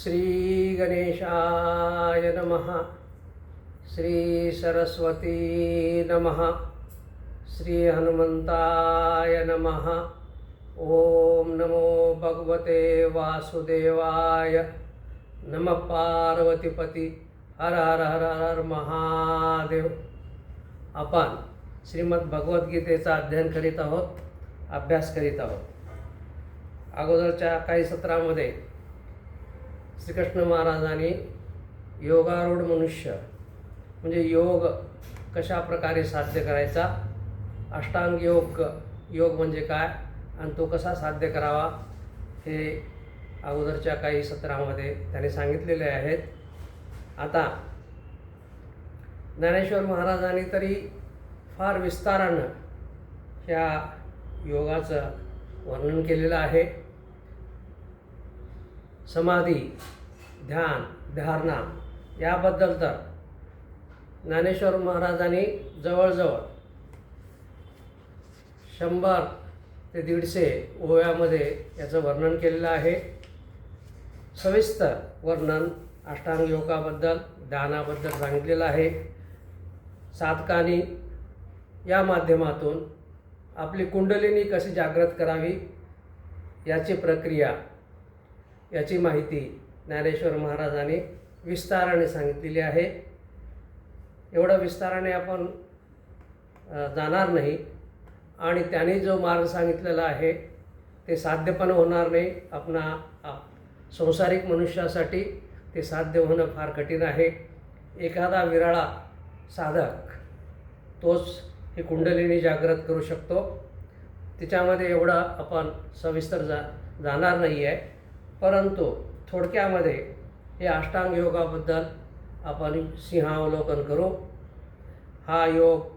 श्री गणेशाय नमः। श्री सरस्वती नमः। श्री हनुमंताय नमः। ओम नमो भगवते वासुदेवाय। नमः पार्वतीपती। हर हर हर हर महादेव। आपण श्रीमद भगवद्गीतेचा अध्ययन करीत आहोत, अभ्यास करीत आहोत। अगोदरच्या काही सत्रामध्ये श्रीकृष्ण महाराजांनी योगारूढ मनुष्य म्हणजे योग कशा प्रकारे साध्य करायचा, अष्टांग योग म्हणजे काय आणि तो कसा साध्य करावा हे अगोदरच्या काही सत्रामध्ये त्यांनी सांगितलेले आहेत। आता ज्ञानेश्वर महाराजांनी तरी फार विस्तारानं ह्या योगाचं वर्णन केलेलं आहे। समाधी, ध्यान, धारणा याबद्दल तर ज्ञानेश्वर महाराजांनी जवळजवळ 100 ते 150 ओव्यामध्ये याचं वर्णन केलेलं आहे। सविस्तर वर्णन अष्टांग योगाबद्दल, ध्यानाबद्दल सांगितलेलं आहे। साधकांनी या माध्यमातून आपली कुंडलिनी कशी जागृत करावी याची प्रक्रिया, याची माहिती ज्ञानेश्वर महाराजांनी विस्ताराने सांगितलेली आहे। एवढं विस्ताराने आपण जाणार नाही आणि त्यांनी जो मार्ग सांगितलेला आहे ते साध्य पण होणार नाही। आपणा संसारिक मनुष्यासाठी ते साध्य होणं फार कठीण आहे। एखादा विरळा साधक तोच ही कुंडलिनी जागृत करू शकतो। तिच्यामध्ये एवढं आपण सविस्तर जाणार नाही आहे, परंतु थोडक्यामध्ये हे अष्टांग योगाबद्दल आपण सिंहावलोकन करू। हा योग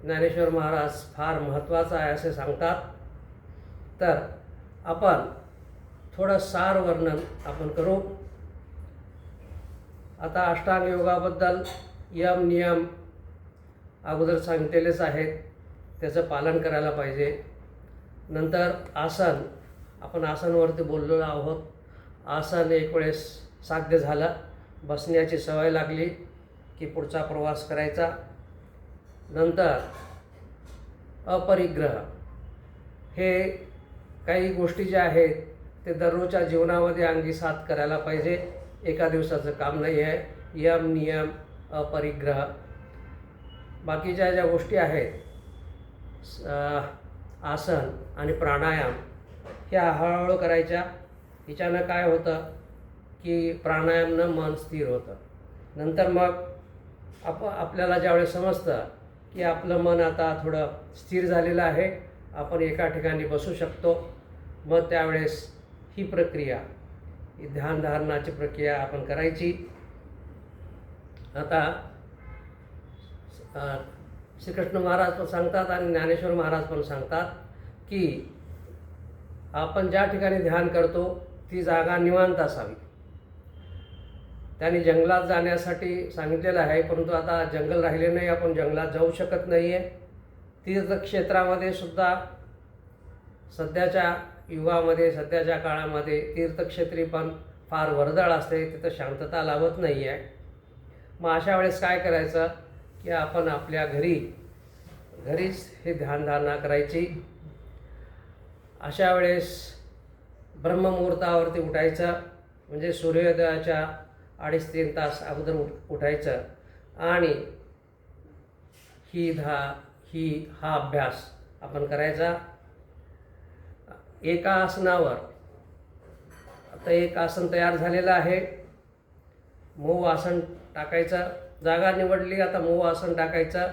ज्ञानेश्वर महाराज फार महत्त्वाचा आहे असे सांगतात। तर आपण थोडं सार वर्णन आपण करू। आता अष्टांग योगाबद्दल यम नियम अगोदर सांगितलेलेच आहेत, त्याचं पालन करायला पाहिजे। नंतर आसन, आपण आसनवरती बोललेलो आहोत। आसन एक वेळेस साध्य झालं, बसण्याची सवय लागली की पुढचा प्रवास करायचा। नंतर अपरिग्रह, हे काही गोष्टी ज्या आहेत ते दररोजच्या जीवनामध्ये अंगीसात करायला पाहिजे, एका दिवसाचं काम नाही आहे। यम नियम अपरिग्रह, बाकीच्या ज्या गोष्टी आहेत आसन आणि प्राणायाम ह्या हळूहळू करायच्या। हिच्यानं काय होतं की प्राणायामनं मन स्थिर होतं। नंतर मग आपल्याला ज्यावेळेस समजतं की आपलं मन आता थोडं स्थिर झालेलं आहे, आपण एका ठिकाणी बसू शकतो, मग त्यावेळेस ही प्रक्रिया, ही ध्यानधारणाची प्रक्रिया आपण करायची। आता श्रीकृष्ण महाराज पण सांगतात आणि ज्ञानेश्वर महाराज पण सांगतात की आपण ज्या ठिकाणी ध्यान करतो ती जागा निवांत असावी। त्यांनी जंगलात जाण्यासाठी सांगितलेलं आहे, परंतु आता जंगल राहिले नाही, आपण जंगलात जाऊ शकत नाही आहे। तीर्थक्षेत्रामध्ये सुद्धा सध्याच्या युगामध्ये, सध्याच्या काळामध्ये तीर्थक्षेत्री पण फार वर्दळ असते, तिथं शांतता लाभत नाही आहे। मग अशा वेळेस काय करायचं की आपण आपल्या घरीच हे ध्यानधारणा करायची। अशा वेळेस ब्रह्ममुहूर्तावरती उठायचं, म्हणजे सूर्योदयाच्या 2.5-3 तास अगोदर उठायचं आणि हा अभ्यास आपण करायचा। एका आसनावर, आता एक आसन तयार झालेलं आहे, मऊ आसन टाकायचं। जागा निवडली, आता मऊ आसन टाकायचं,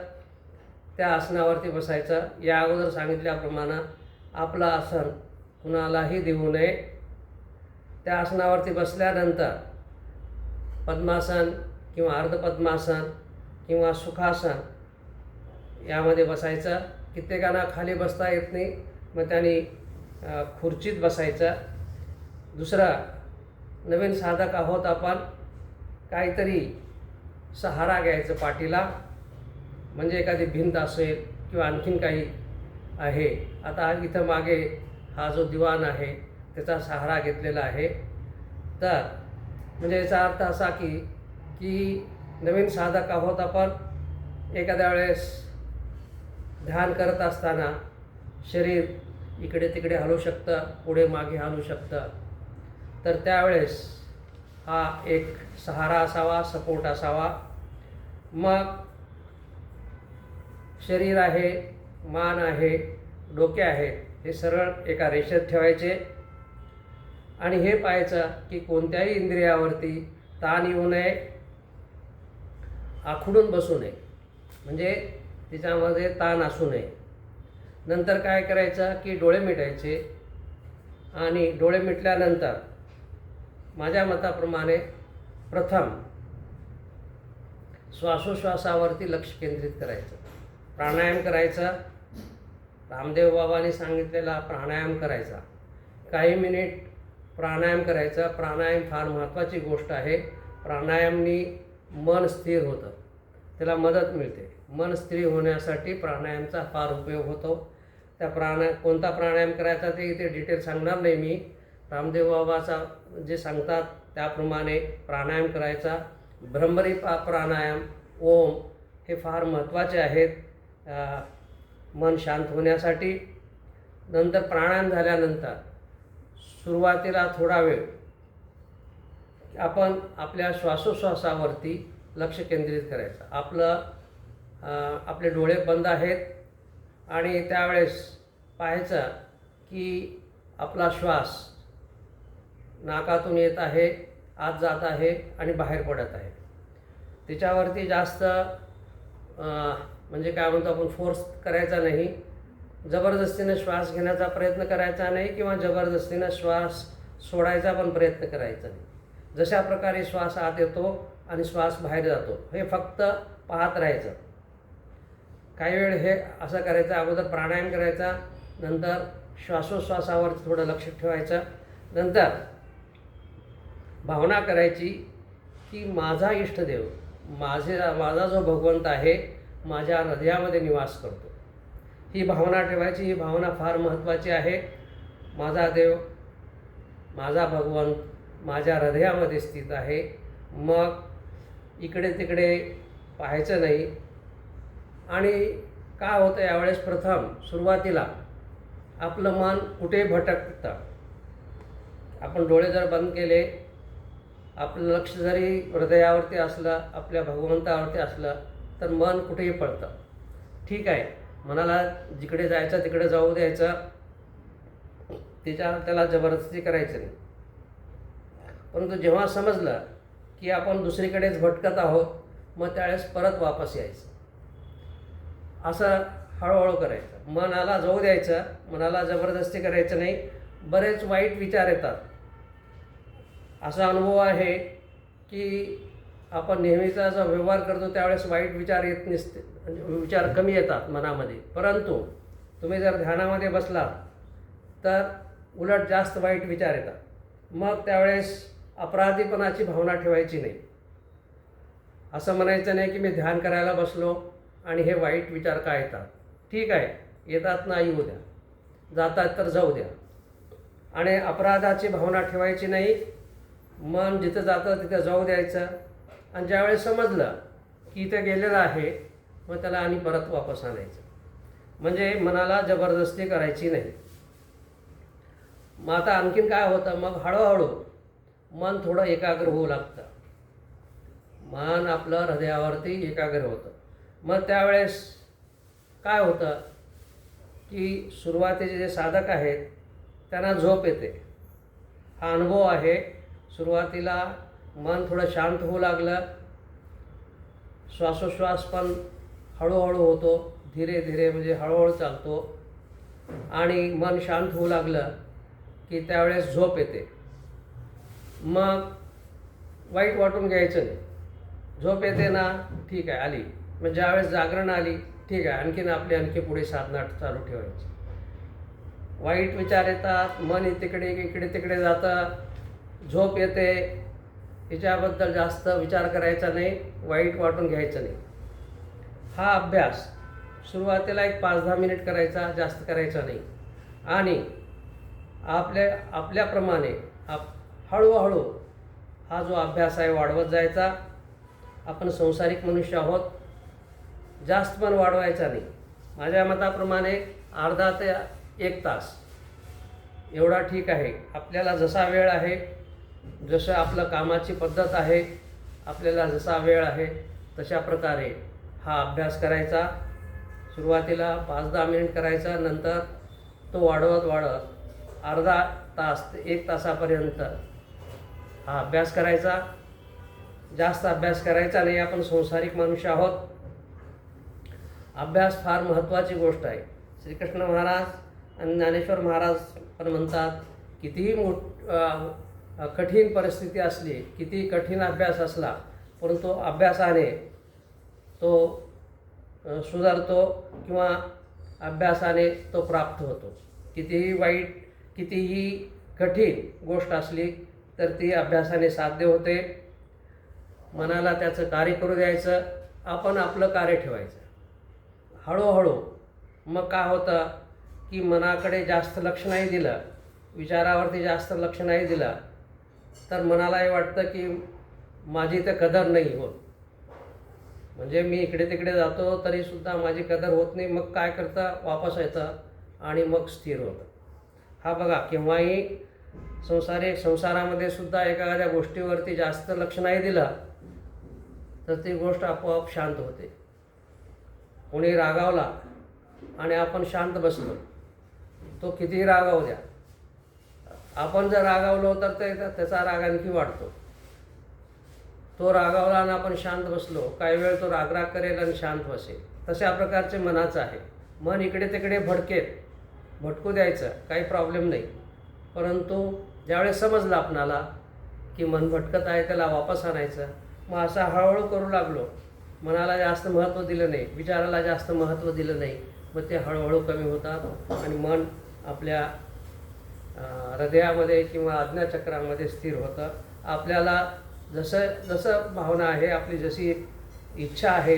त्या आसनावरती बसायचं। या अगोदर सांगितल्याप्रमाणे आपलं आसन कुणालाही देऊ नये। त्या आसनावरती बसल्यानंतर पद्मासन किंवा अर्धपद्मासन किंवा सुखासन यामध्ये बसायचं। कित्येकांना खाली बसता येत नाही, मग त्यांनी खुर्चीत बसायचं। दुसरं, नवीन साधक आहोत आपण, काहीतरी सहारा घ्यायचं पाठीला, म्हणजे एखादी भिंत असेल किंवा आणखीन काही आहे। आता इथं मागे हा जो दिवाण आहे त्याचा सहारा घेतलेला आहे। तर म्हणजे याचा अर्थ असा की नवीन साधक आहोत आपण, एखाद्या वेळेस ध्यान करत असताना शरीर इकडे तिकडे हलू शकतं, पुढे मागे हलू शकतं. तर त्यावेळेस हा एक सहारा असावा, सपोर्ट असावा. मग शरीर आहे, मान आहे, डोके आहेत, हे सरळ एका रेषेत ठेवायचे आणि हे पाहायचं की कोणत्याही इंद्रियावरती ताण येऊ नये, आखडून बसू नये, म्हणजे तिच्यामध्ये ताण असू नये. नंतर काय करायचं की डोळे मिटायचे आणि डोळे मिटल्यानंतर माझ्या मताप्रमाणे प्रथम श्वासोश्वासावरती लक्ष केंद्रित करायचं, प्राणायाम करायचा. रामदेव बाबांनी सांगितलेला प्राणायाम करायचा, काही मिनिट प्राणायाम करायचा. प्राणायाम फार महत्त्वाची गोष्ट आहे. प्राणायामनी मन स्थिर होतं, त्याला मदत मिळते. मन स्थिर होण्यासाठी प्राणायामचा फार उपयोग होतो. त्या कोणता प्राणायाम करायचा ते इथे डिटेल सांगणार नाही मी. रामदेव बाबाचा जे सांगतात त्याप्रमाणे प्राणायाम करायचा. भ्रमरी प्राणायाम, ओम हे फार महत्त्वाचे आहेत मन शांत होण्यासाठी. नंतर प्राणायाम झाल्यानंतर सुरुवातीला थोडा वेळ आपण आपल्या श्वासोश्वासावरती लक्ष केंद्रित करायचं. आपले डोळे बंद आहेत आणि त्यावेळेस पाहायचं की आपला श्वास नाकातून येत आहे, आत जात आहे आणि बाहेर पडत आहे. त्याच्यावरती जास्त म्हणजे काय म्हणतो आपण, फोर्स करायचा नाही. जबरदस्तीनं श्वास घेण्याचा प्रयत्न करायचा नाही किंवा जबरदस्तीनं श्वास सोडायचा पण प्रयत्न करायचा नाही. जशा प्रकारे श्वास आत येतो आणि श्वास बाहेर जातो हे फक्त पाहत राहायचं. काही वेळ हे असं करायचं. अगोदर प्राणायाम करायचा, नंतर श्वासोश्वासावर थोडं लक्ष ठेवायचं. नंतर भावना करायची की माझा इष्टदेव, माझा जो भगवंत आहे माझ्या हृदयामध्ये निवास करतो. ही भावना ठेवायची. ही भावना फार महत्त्वाची आहे. माझा देव, माझा भगवंत माझ्या हृदयामध्ये स्थित आहे. मग इकडे तिकडे पाहायचं नाही. आणि काय होतं यावेळेस, प्रथम सुरुवातीला आपलं मन कुठे भटकतं. आपण डोळे जर बंद केले, आपलं लक्ष जरी हृदयावरती असलं, आपल्या भगवंतावरती असलं, तर मन कुठेही पळतं. ठीक आहे, मनाला जिकडे जायचं तिकडे जाऊ द्यायचं, त्याला जबरदस्ती करायचं नाही. परंतु जेव्हा समजलं की आपण दुसरीकडेच भटकत आहोत, मग त्यावेळेस परत वापस यायचं. असं हळूहळू करायचं. मनाला जाऊ द्यायचं, मनाला जबरदस्ती करायचं नाही. बरेच वाईट विचार येतात. असा अनुभव आहे की आपण नेहमीचा जो व्यवहार करतो त्यावेळेस वाईट विचार येत नसते, विचार कमी येतात मनामध्ये. परंतु तुम्ही जर ध्यानामध्ये बसलात तर उलट जास्त वाईट विचार येतात. मग त्यावेळेस अपराधीपणाची भावना ठेवायची नाही. असं म्हणायचं नाही की मी ध्यान करायला बसलो आणि हे वाईट विचार काय येतात. ठीक आहे, येतात ना, येऊ द्या. जातात तर जाऊ द्या. आणि अपराधाची भावना ठेवायची नाही. मन जिथं जातं तिथं जाऊ द्यायचं. आणि ज्यावेळेस समजलं की इथं गेलेलं आहे, मग त्याला आणि परत वापस आणायचं. म्हणजे मनाला जबरदस्ती करायची नाही. मग आता आणखीन काय होतं, मग हळूहळू मन थोडं एकाग्र होऊ लागतं. मन आपलं हृदयावरती एकाग्र होतं. मग त्यावेळेस काय होतं की सुरुवातीचे जे साधक आहेत त्यांना झोप येते. हा अनुभव आहे. सुरुवातीला मन थोडं शांत होऊ लागलं, श्वासोश्वास पण हळूहळू होतो, धीरे धीरे म्हणजे हळूहळू चालतो. आणि मन शांत होऊ लागलं की त्यावेळेस झोप येते. मग वाईट वाटून घ्यायचं नाही. झोप येते ना, ठीक आहे, आली. मग ज्यावेळेस जागरण आली, ठीक आहे, आणखी पुढे साधना चालू ठेवायची. वाईट विचार येतात, मन इकडे तिकडे जातं, झोप येते, याच्याबद्दल जास्त विचार करायचा नाही, वाईट वाटून घ्यायचं नाही. हा अभ्यास सुरुवातीला एक 5-10 मिनिट करायचा, जास्त करायचा नाही. आणि आपल्याप्रमाणे हळूहळू हा जो अभ्यास आहे वाढवत जायचा. आपण संसारिक मनुष्य आहोत, जास्त पण वाढवायचा नाही. माझ्या मताप्रमाणे अर्धा ते 1 तास एवढा ठीक आहे. आपल्याला जसा वेळ आहे, जसं आपलं कामाची पद्धत आहे, आपल्याला जसा वेळ आहे तशा प्रकारे हा अभ्यास करायचा. सुरुवातीला 5-10 मिनिट करायचा, नंतर तो वाढवत अर्धा तास ते 1 तासापर्यंत हा अभ्यास करायचा. जास्त अभ्यास करायचा नाही. आपण संसारिक मनुष्य आहोत. अभ्यास फार महत्त्वाची गोष्ट आहे. श्रीकृष्ण महाराज आणि ज्ञानेश्वर महाराज पण म्हणतात, कितीही कठीण परिस्थिती असली, किती कठीण अभ्यास असला, परंतु अभ्यासाने तो सुधारतो किंवा अभ्यासाने तो प्राप्त होतो. कितीही वाईट, कितीही कठीण गोष्ट असली तर ती अभ्यासाने साध्य होते. मनाला त्याचं कार्य करू द्यायचं, आपण आपलं कार्य ठेवायचं. हळूहळू मग काय होतं की मनाकडे जास्त लक्ष नाही दिलं, विचारावरती जास्त लक्ष नाही दिलं, तर मनालाही वाटतं की माझी तर कदर नाही होत. म्हणजे मी इकडे तिकडे जातो तरीसुद्धा माझी कदर होत नाही. मग काय करतं, वापस येतं आणि मग स्थिर होतं. हा बघा, केव्हाही संसारामध्ये सुद्धा एखाद्या गोष्टीवरती जास्त लक्ष नाही दिलं तर ती गोष्ट आपोआप शांत होते. कोणी रागावला आणि आपण शांत बसलो, तो कितीही रागावू द्या, आपण जर रागावलो तर त्याचा राग आणखी वाढतो. तो रागावला आणि आपण शांत बसलो, काही वेळ तो रागराग करेल आणि शांत बसेल. तशा प्रकारचे मनाचं आहे. मन इकडे तिकडे भटकू द्यायचं, काही प्रॉब्लेम नाही. परंतु ज्यावेळेस समजलं आपणाला की मन भटकत आहे, त्याला वापस आणायचं. मग असं हळूहळू करू लागलो. मनाला जास्त महत्त्व दिलं नाही, विचाराला जास्त महत्त्व दिलं नाही, मग ते हळूहळू कमी होतात आणि मन आपल्या हृदयामध्ये किंवा आज्ञाचक्रामध्ये स्थिर होतं. आपल्याला जसं भावना आहे, आपली जशी इच्छा आहे,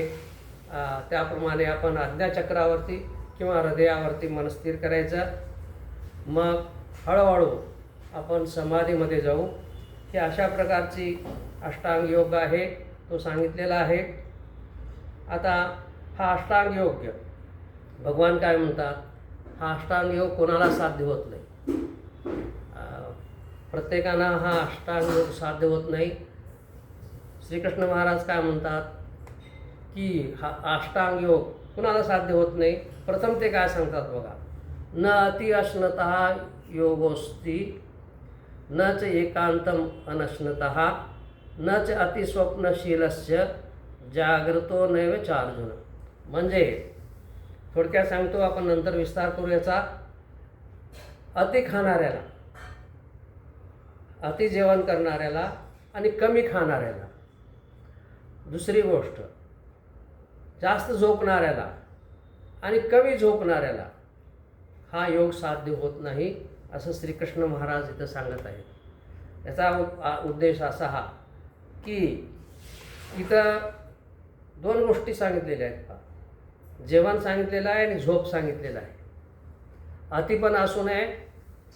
त्याप्रमाणे आपण आज्ञाचक्रावरती किंवा हृदयावरती मन स्थिर करायचं. मग हळूहळू आपण समाधीमध्ये जाऊ. ही अशा प्रकारची अष्टांग योग आहे, तो सांगितलेला आहे. आता हा अष्टांग योग भगवान काय म्हणतात, हा अष्टांग योग कोणाला साध्य होत नाही. प्रत्येकाला हा अष्टांग योग साध्य होत नाही. श्रीकृष्ण महाराज काय म्हणतात की हा अष्टांग योग कुणाला साध्य होत नाही. प्रथम ते काय सांगतात बघा, न अति अश्नतः योगोस्ति, न च एकांतम अनश्नतः, न च अतिस्वप्नशीलस्य जागृतो नैव चार्जुन. म्हणजे थोडक्यात सांगतो, आपण नंतर विस्तार करू याचा. अति खाणाऱ्याला, अति जेवण करणाऱ्याला आणि कमी खाणाऱ्याला, दुसरी गोष्ट जास्त झोपणाऱ्याला आणि कमी झोपणाऱ्याला हा योग साध्य होत नाही, असं श्रीकृष्ण महाराज इथं सांगत आहेत. याचा उद्देश असा हा की इथं 2 गोष्टी सांगितलेल्या आहेत. जेवण सांगितलेलं आहे आणि झोप सांगितलेलं आहे. अति पण असू नये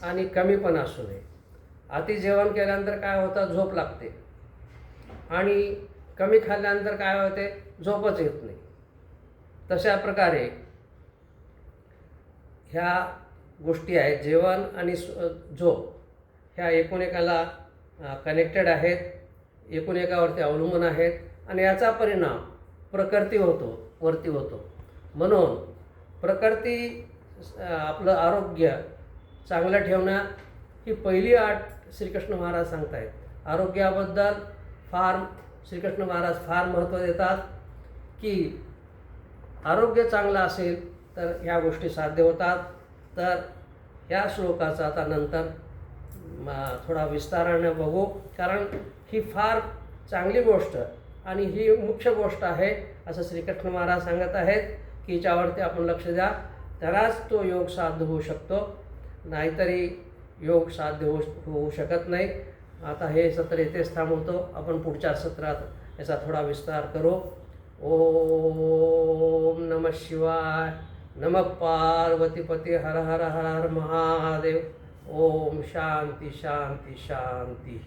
आणि कमी पण असू नये. अति जेवण केल्यानंतर काय होतं, झोप लागते, आणि कमी खाल्ल्यानंतर काय होते, झोपच येत नाही. तशा प्रकारे ह्या गोष्टी आहेत, जेवण आणि झोप, ह्या एकूण-एकाला कनेक्टेड आहेत, एकूण-एकावरती अवलंबून आहेत, आणि याचा परिणाम वरती होतो. म्हणून प्रकृती, आपलं आरोग्य चांगलं ठेवणं ही पहिली अट श्रीकृष्ण महाराज सांगत आहेत. आरोग्याबद्दल श्रीकृष्ण महाराज फार महत्त्व देतात की आरोग्य चांगलं असेल तर ह्या गोष्टी साध्य होतात. तर ह्या श्लोकाचा आता नंतर थोडा विस्ताराने बघू, कारण ही फार चांगली गोष्ट आणि ही मुख्य गोष्ट आहे असं श्रीकृष्ण महाराज सांगत आहेत की हिच्यावरती आपण लक्ष द्या, त्यालाच तो योग साध्य होऊ शकतो, नाहीतरी योग साध्य होऊ शकत नाही. आता हे सत्र इथेच थांबवतो. आपण पुढच्या सत्रात याचा थोडा विस्तार करू. ओम नमः शिवाय. नमः पार्वतीपती. हर हर हर हर महादेव. ओम शांती शांती शांती.